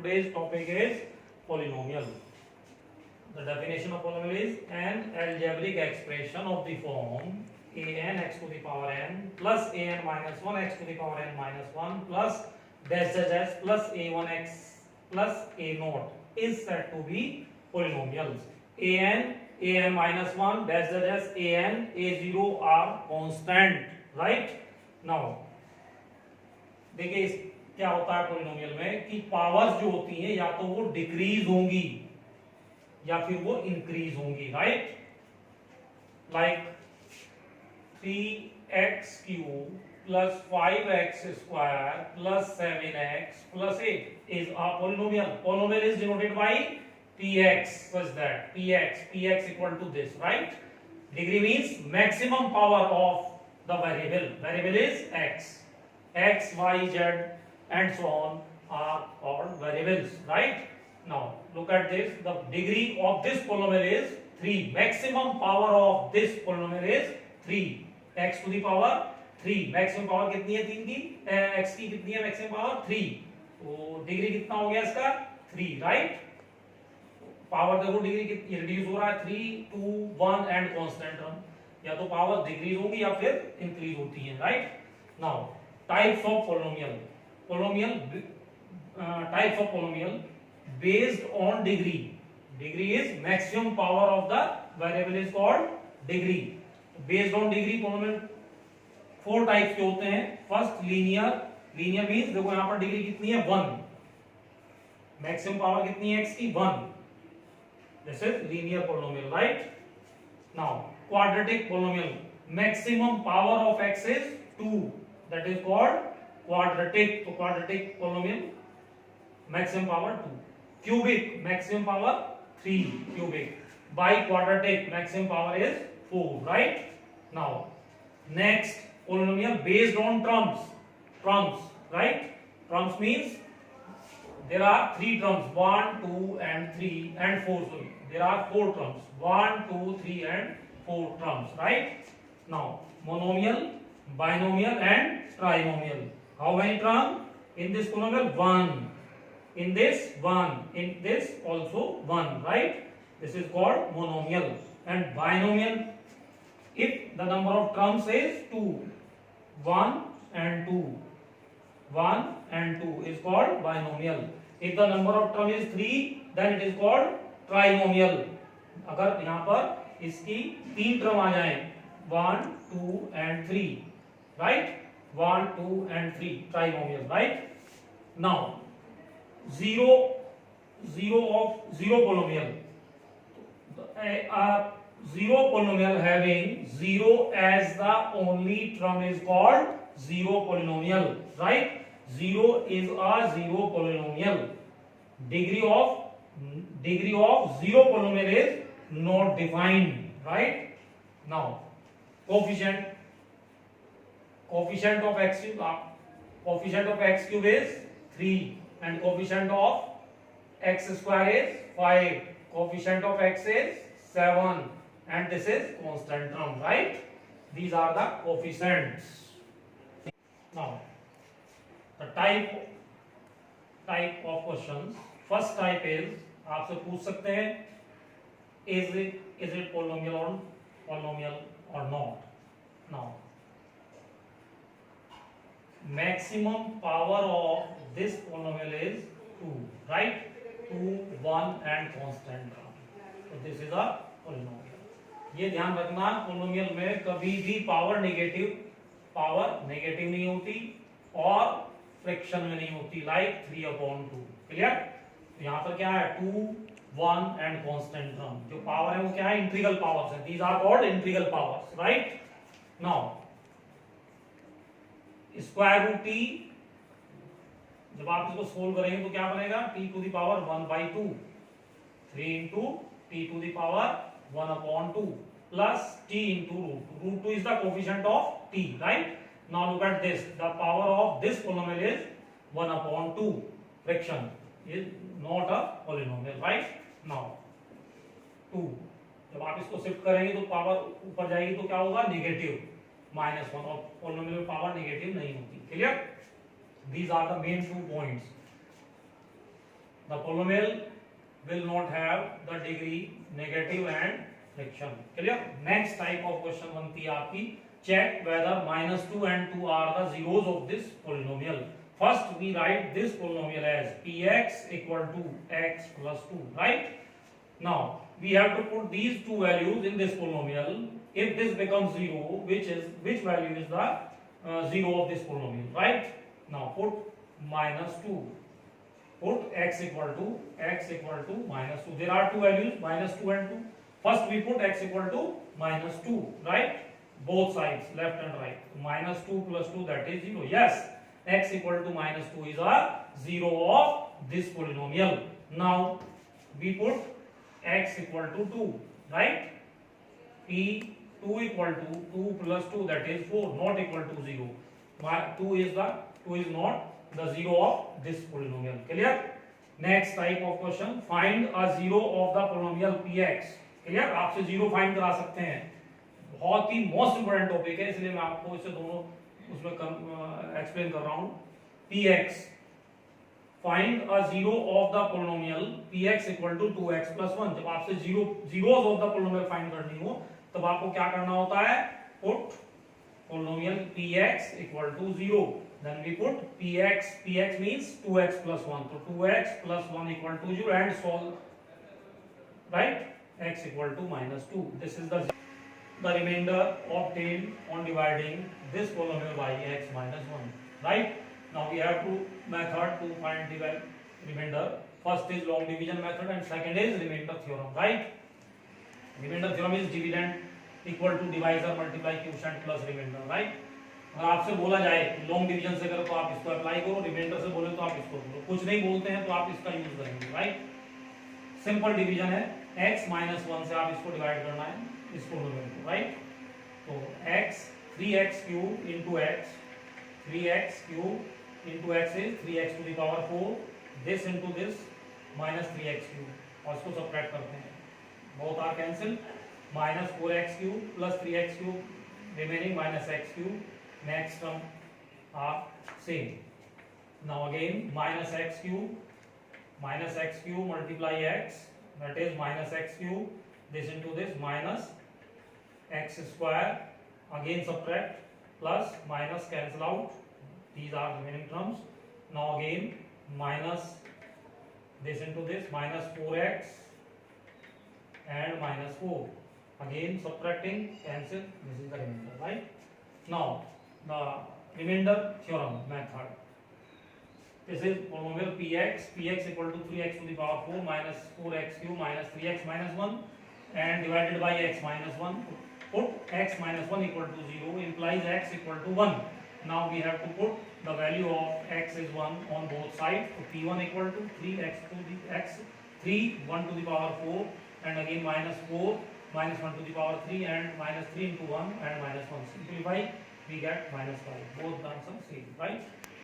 today's topic is polynomial. The definition of polynomial is an algebraic expression of the form an x to the power n plus an minus 1 x to the power n minus 1 plus dash dash dash plus a1 x plus a naught is said to be polynomials. an minus 1 dash dash dash an a0 are constant, right? Now देखिए क्या होता है polynomial में कि powers जो होती हैं या तो वो डिक्रीज होंगी या फिर वो इंक्रीज होंगी, right? Like 3x cube plus 5x square plus 7x plus 8 is a polynomial. Polynomial is denoted by px. What's that? Px equal to this, right? Degree means maximum power of the variable. Variable is x. X, Y, Z and so on are called variables, right? Now look at this. The degree of this polynomial is 3. Maximum power of this polynomial is 3. X to the power 3. Maximum power कितनी है 3 की? X की कितनी है maximum power 3. तो degree कितना हो गया इसका 3, right? पावर देखो डिग्री कितनी रिड्यूस हो रहा है 3, 2, 1 एंड कांस्टेंट टर्म. या तो पावर डिक्रीज होगी या फिर इंक्रीज होती है, right? Now types of types of polynomial based on degree. Degree is maximum power of the variable is called degree. Based on degree polynomial 4 types के होते हैं. फर्स्ट लीनियर मींस देखो यहां पर डिग्री कितनी है 1. मैक्सिमम पावर कितनी है x की 1. This is linear polynomial, right? Now quadratic polynomial maximum power of x is 2. That is called quadratic. तो quadratic polynomial maximum power 2. Cubic maximum power 3 cubic. Biquadratic maximum power is 4, right? Now next polynomial based on terms, right? Terms means there are 3 terms 1, 2 and 3 and 4. Sorry, there are 4 terms 1, 2, 3 and 4 terms, right? Now monomial, binomial and trinomial. How many terms in this polynomial? 1. In this 1. In this also 1, right? This is called monomial. And binomial, if the number of terms is 2, 1 and 2, 1 and 2 is called binomial. If the number of terms is 3, then it is called trinomial. अगर यहाँ पर इसकी 3 term आ जाए 1, 2 and 3, right? 1, 2 and 3 trinomial, right? Now zero polynomial. Zero polynomial having 0 as the only term is called zero polynomial, right? 0 is a zero polynomial. Degree of zero polynomial is not defined, right? Now coefficient of x cube is 3 and coefficient of x square is 5. Coefficient of x is 7 and this is constant term, right? These are the coefficients. Now the type of questions. First type is आपसे पूछ सकते हैं is it polynomial or not? Now maximum power of this polynomial is 2, right? 2, 1 and constant term. So this is a polynomial. ये ध्यान रखना polynomial में कभी भी पावर नेगेटिव नहीं होती और फ्रैक्शन में नहीं होती, लाइक 3/2. क्लियर? यहाँ पर क्या है 2, 1 एंड कांस्टेंट टर्म. जो पावर है वो क्या है? इंटीग्रल पावर्स है. These are called integral powers, right? Now square root t, जब आप इसको सोल्व करेंगे तो क्या बनेगा? T to the power 1/2 3 into t to the power 1/2 plus t into root 2 is the coefficient of t, right? Now look at this. The power of this polynomial is 1/2. Fraction is not a polynomial, right? Now 2 जब आप इसको shift करेंगे तो power ऊपर जाएगी तो क्या होगा? नेगेटिव -1. और पोलिनोमियल में पावर नेगेटिव नहीं होती. Clear? These are the main 2 points. The polynomial will not have the degree negative and fraction. Clear? Next type of question बनती है आपकी, check whether -2 and 2 are the zeros of this polynomial. First we write this polynomial as px equal to x plus 2, right? Now we have to put these two values in this polynomial. If this becomes 0, which value is the 0 of this polynomial, right? Now put -2, put x equal to -2. There are two values, -2 and 2. First we put x equal to -2, right? Both sides, left and right. -2 plus 2, that is 0. Yes, x equal to -2 is a 0 of this polynomial. Now we put x equal to 2, right? P2 equal to 2 plus 2, that is 4, not equal to 0. 2 is not the 0 of this polynomial. Clear? Next type of question, find a 0 of the polynomial px. Clear? आपसे 0 find करा सकते हैं, बहुत ही most important topic है, इसलिए मैं आपको इसे दोनों उसमें एक्सप्लेन कर रहा हूं. px, find a 0 of the polynomial px equal to 2x plus 1. जब आपसे zeros of the polynomial find करनी हो तब आपको क्या करना होता है? Put polynomial px equal to 0, then we put px means 2x plus 1, so 2x plus 1 equal to 0 and solve, right? X equal to -2. This is the remainder obtained on dividing this polynomial by x minus 1, right? Now we have two methods to find the remainder. First is long division method and second is remainder theorem, right? Remainder theorem is dividend equal to divisor multiply quotient plus remainder, right? अगर आपसे बोला जाए long division से करो तो आप इसको apply करो, रिमाइंडर से बोले तो आप इसको करो, कुछ नहीं बोलते हैं तो आप इसका यूज करेंगे, राइट? सिंपल डिवीजन है, x माइनस 1 से आप इसको डिवाइड करना है, इस पोलिनोमियल को, राइट? तो x 3x cube into x, 3x cube into x is 3x to the power 4, this into this minus 3x cube, और इसको सब्ट्रैक्ट करते हैं, both are cancel, minus 4x cube plus 3x cube, remaining minus x cube. Next term are same. Now again minus x cube multiply x, that is minus x cube, this into this minus x square, again subtract, plus minus cancel out, these are remaining terms. Now again minus this into this minus 4x and minus 4, again subtracting, cancel, this is the remainder, right? Now the remainder theorem method. This is polynomial px equal to 3x to the power 4 minus 4x cube minus 3x minus 1 and divided by x minus 1. Put x minus 1 equal to 0 implies x equal to 1. Now we have to put the value of x is 1 on both sides. So p1 equal to 3x to the x 3 1 to the power 4 and again minus 4 minus 1 to the power 3 and minus 3 into 1 and minus 1. Simplify, we get -5. Both the answers same, right?